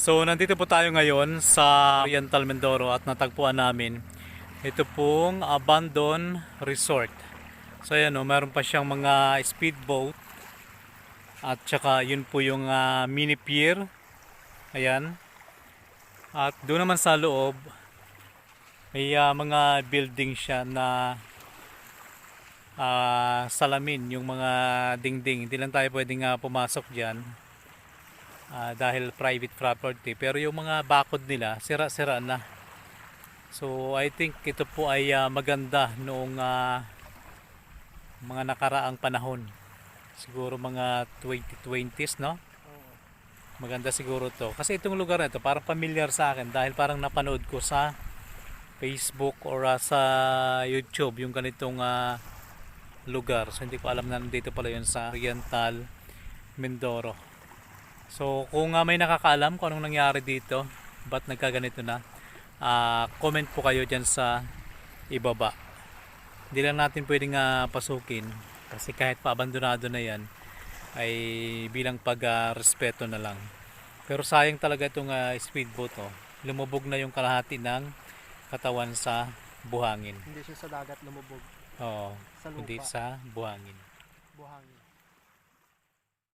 So nandito po tayo ngayon sa Oriental Mindoro at natagpuan namin ito pong abandoned resort. So ayan o, meron pa siyang mga speedboat at saka yun po yung mini pier. Ayan. At doon naman sa loob may mga building siya na salamin, yung mga dingding. Hindi lang tayo pwedeng pumasok dyan dahil private property. Pero yung mga bakod nila sira-sira na. So I think ito po ay maganda noong mga nakaraang panahon. Siguro mga 2020s, no? Maganda siguro to. Kasi itong lugar na ito parang familiar sa akin dahil parang napanood ko sa Facebook or sa YouTube yung ganitong lugar. So hindi ko alam na nandito pala yun sa Oriental Mindoro. So kung may nakakaalam kung anong nangyari dito, ba't nagkaganito na, comment po kayo dyan sa ibaba. Hindi lang natin pwedeng pasukin kasi kahit pa abandonado na yan ay bilang pag-respeto na lang. Pero sayang talaga itong speedboat. Lumubog na yung kalahati ng katawan sa buhangin. Hindi siya sa dagat lumubog. Oo, Sa lupa. hindi sa buhangin. Buhangin.